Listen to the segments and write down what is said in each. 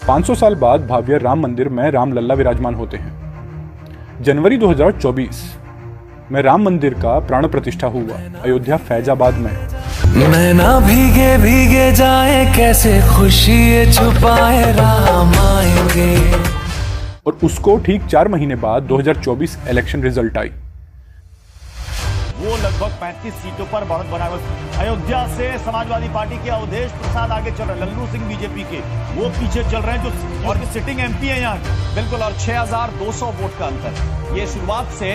500 साल बाद भव्य राम मंदिर में रामलला विराजमान होते हैं। जनवरी 2024 में राम मंदिर का प्राण प्रतिष्ठा हुआ अयोध्या फैजाबाद में। नैना भीगे भीगे जाए कैसे खुशी छुपाए राम आएंगे। और उसको ठीक 4 महीने बाद 2024 इलेक्शन रिजल्ट आई। वो लगभग 35 सीटों पर बढ़त बनाए। अयोध्या से समाजवादी पार्टी के अवधेश प्रसाद आगे चल रहे, लल्लू सिंह बीजेपी के वो पीछे चल रहे हैं जो और सिटिंग एमपी है यहाँ के। बिल्कुल, और 6200 वोट का अंतर। ये शुरुआत से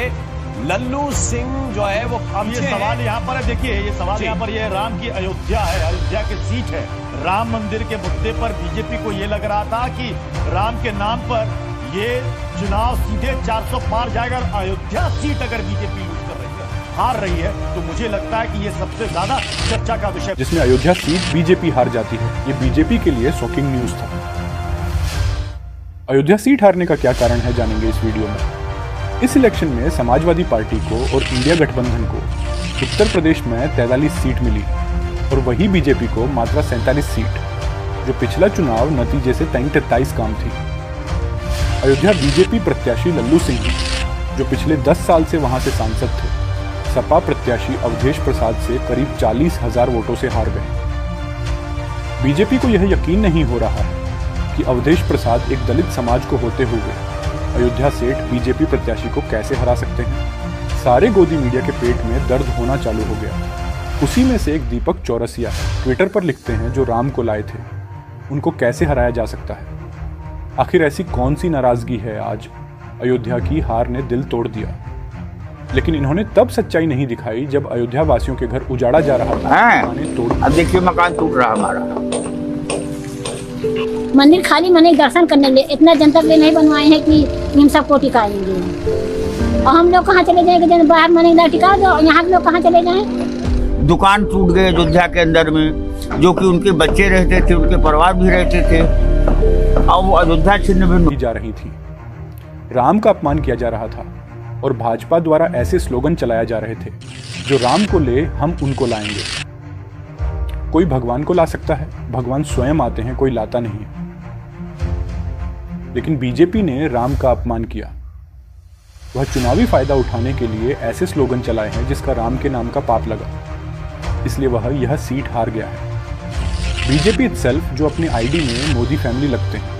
लल्लू सिंह जो है वो अब ये सवाल यहाँ पर है, देखिए ये सवाल यहाँ पर ये राम की अयोध्या है, अयोध्या की सीट है। राम मंदिर के मुद्दे पर बीजेपी को ये लग रहा था कि राम के नाम पर ये चुनाव सीधे 400 पार जाएगा। अयोध्या सीट अगर बीजेपी लूज कर रही है, हार रही है, तो मुझे लगता है कि ये सबसे ज्यादा चर्चा का विषय। जिसमें अयोध्या सीट बीजेपी हार जाती है, ये बीजेपी के लिए शॉकिंग न्यूज था। अयोध्या सीट हारने का क्या कारण है जानेंगे इस वीडियो में। इस इलेक्शन में समाजवादी पार्टी को और इंडिया गठबंधन को उत्तर प्रदेश में 43 सीट मिली और वही बीजेपी को मात्र 47 सीट, जो पिछला चुनाव नतीजे से 23 कम थी। अयोध्या बीजेपी प्रत्याशी लल्लू सिंह, जो पिछले 10 साल से वहां से सांसद थे, सपा प्रत्याशी अवधेश प्रसाद से करीब 40,000 वोटों से हार गए। बीजेपी को यह यकीन नहीं हो रहा है कि अवधेश प्रसाद एक दलित समाज को होते हुए अयोध्या सेठ बीजेपी प्रत्याशी को कैसे हरा सकते हैं। सारे गोदी मीडिया के पेट में दर्द होना चालू हो गया। उसी में से एक दीपक चौरसिया ट्विटर पर लिखते हैं, जो राम को लाए थे उनको कैसे हराया जा सकता है। आखिर ऐसी कौन सी नाराजगी है आज अयोध्या की हार ने दिल तोड़ दिया। लेकिन इन्होंने तब सच्चाई नहीं दिखाई जब अयोध्या वासियों के घर उजाड़ा जा रहा था। अब देखिए मकान टूट रहा हमारा। मंदिर खाली मने दर्शन करने के लिए, इतना जनता के लिए नहीं बनवाए हैं कि हम सबको टिकाएंगे। और हम लोग कहाँ चले जाएंगे जब बाहर मने टिका दो, यहाँ के लोग कहाँ चले जाएं। दुकान टूट गए अयोध्या के अंदर में, जो कि उनके बच्चे रहते थे, उनके परिवार भी रहते थे, और वो अयोध्या छिन्न भिन्न जा रही थी। राम का अपमान किया जा रहा था और भाजपा द्वारा ऐसे स्लोगन चलाए जा रहे थे, जो राम को ले हम उनको लाएंगे। कोई भगवान को ला सकता है, भगवान स्वयं आते हैं, कोई लाता नहीं है। लेकिन बीजेपी ने राम का अपमान किया। वह चुनावी फायदा उठाने के लिए ऐसे स्लोगन चलाए हैं जिसका राम के नाम का पाप लगा, इसलिए वह यह सीट हार गया है। बीजेपी इटसेल्फ, जो अपने आईडी में मोदी फैमिली लगते हैं,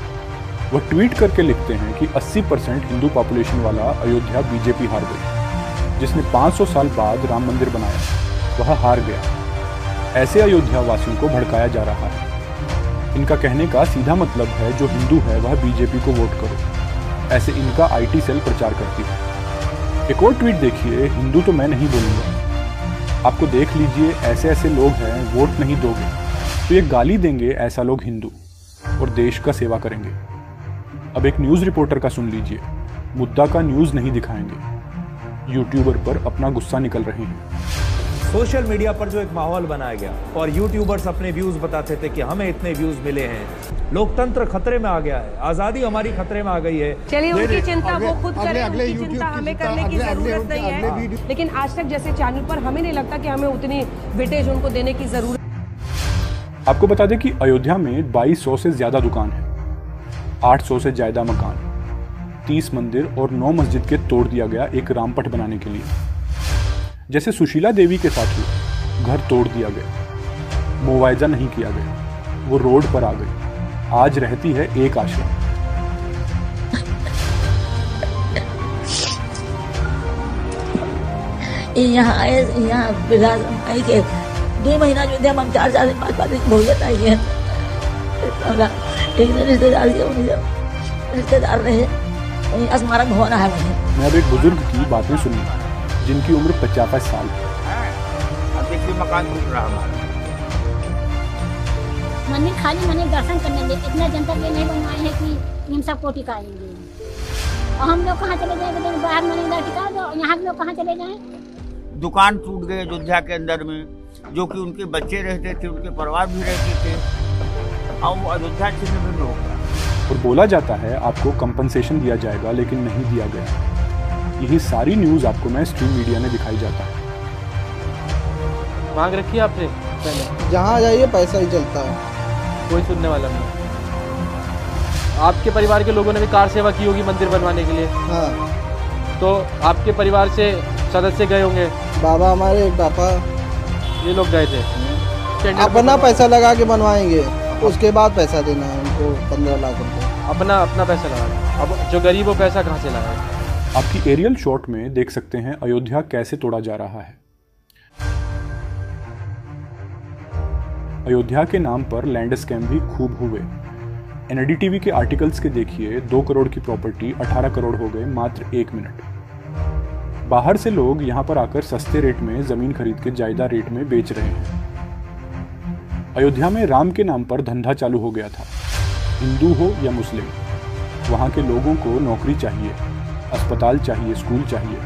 वह ट्वीट करके लिखते हैं कि 80% हिंदू पॉपुलेशन वाला अयोध्या बीजेपी हार गई। जिसने 500 साल बाद राम मंदिर बनाया, वह हार गया। ऐसे अयोध्या वासियों को भड़काया जा रहा है। इनका कहने का सीधा मतलब है, जो हिंदू है वह बीजेपी को वोट करो। ऐसे इनका आईटी सेल प्रचार करती है। एक और ट्वीट देखिए, हिंदू तो मैं नहीं बोलूँगा, आपको देख लीजिए ऐसे ऐसे लोग हैं, वोट नहीं दोगे तो ये गाली देंगे। ऐसा लोग हिंदू और देश का सेवा करेंगे। अब एक न्यूज़ रिपोर्टर का सुन लीजिए, मुद्दा का न्यूज़ नहीं दिखाएंगे। यूट्यूबर पर अपना गुस्सा निकल रहे हैं। सोशल मीडिया पर जो एक माहौल बनाया गया और यूट्यूबर्स अपने व्यूज बताते थे कि हमें इतने व्यूज मिले हैं, लोकतंत्र खतरे में आ गया है, आजादी हमारी खतरे में आ गई है। चलिए उनकी चिंता वो खुद करें, उनकी चिंता हमें करने की जरूरत नहीं है। लेकिन आज तक जैसे चैनल पर हमें नहीं लगता कि हमें उतनी वेटेज उनको देने की जरूरत। आपको बता दें कि अयोध्या में 2200 से ज्यादा दुकान है, 800 से ज्यादा मकान, 30 मंदिर और 9 मस्जिद के तोड़ दिया गया एक रामपट बनाने के लिए। जैसे सुशीला देवी के साथ हुआ, घर तोड़ दिया गया, मुआवजा नहीं किया गया, वो रोड पर आ गई। आज रहती है एक आश्रम। यहाँ आए, यहाँ आई के 2 महीना जो थे, हम 4 साल 5 दिन भोजन आई है। एक रिश्तेदार रहे, स्मारक भवन है मुझे। मैं अब एक बुजुर्ग की बातें सुनी, जिनकी उम्र 50 साल है। अब देखिए मकान टूट रहा हमारा। मंदिर खाली मने दर्शन करने के लिए, इतना जनता के लिए नहीं बनवाए हैं कि हम सबको टिकाएंगे। और हम लोग कहाँ चले जाएंगे जब बाहर मने टिका दो, यहाँ के लोग कहाँ चले जाएं। दुकान टूट गए अयोध्या के अंदर में, जो कि उनके बच्चे रहते थे, उनके परिवार भी रहते थे, और वो अयोध्या छिन्न भिन्न हो गया। और बोला जाता है आपको कंपनसेशन दिया जाएगा, लेकिन नहीं दिया गया। यही सारी न्यूज़ आपको मैं स्ट्रीम मीडिया में दिखाई जाता है। मांग रखी है आपने पहले? जहाँ जाइए पैसा ही चलता है, कोई सुनने वाला नहीं। आपके परिवार के लोगों ने भी कार सेवा की होगी मंदिर बनवाने के लिए। हाँ। तो आपके परिवार से सदस्य गए होंगे? बाबा हमारे एक पापा ये लोग गए थे। अपना पैसा लगा के बनवाएंगे, उसके बाद पैसा देना है उनको 15 लाख रुपए। अपना पैसा लगा। अब जो गरीब वो पैसा कहाँ से लगाए? आपकी एरियल शॉट में देख सकते हैं अयोध्या कैसे तोड़ा जा रहा है। अयोध्या के नाम पर लैंड स्कैम भी खूब हुए। एनडीटीवी के आर्टिकल्स के देखिए, 2 करोड़ की प्रॉपर्टी 18 करोड़ हो गए मात्र 1 मिनट। बाहर से लोग यहां पर आकर सस्ते रेट में जमीन खरीद के जायदा रेट में बेच रहे हैं। अयोध्या में राम के नाम पर धंधा चालू हो गया था। हिंदू हो या मुस्लिम, वहां के लोगों को नौकरी चाहिए, अस्पताल चाहिए, स्कूल चाहिए।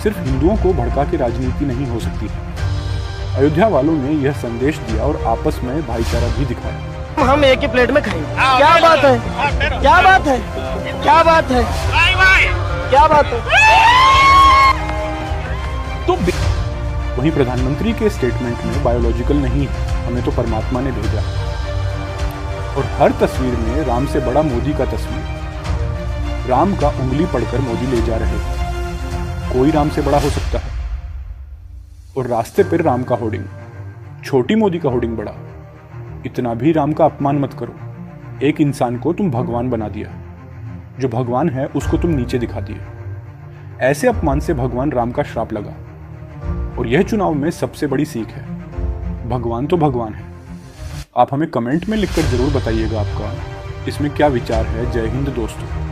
सिर्फ हिंदुओं को भड़का के राजनीति नहीं हो सकती है। अयोध्या वालों ने यह संदेश दिया और आपस में भाईचारा भी दिखाया। हम एक ही प्लेट में खाएंगे। क्या बात है, क्या बात है, क्या बात है, क्या बात है। तो वहीं प्रधानमंत्री के स्टेटमेंट में बायोलॉजिकल नहीं है, हमें तो परमात्मा ने भेजा। और हर तस्वीर में राम से बड़ा मोदी का तस्वीर। राम का उंगली पढ़कर मोदी ले जा रहे। कोई राम से बड़ा हो सकता है। और रास्ते पर राम का होर्डिंग, छोटी मोदी का होर्डिंग बड़ा। इतना भी राम का अपमान मत करो। एक इंसान को तुम भगवान बना दिया, जो भगवान है उसको तुम नीचे दिखा दिए। ऐसे अपमान से भगवान राम का श्राप लगा। और यह चुनाव में सबसे बड़ी सीख है, भगवान तो भगवान है। आप हमें कमेंट में लिखकर जरूर बताइएगा आपका इसमें क्या विचार है। जय हिंद दोस्तों।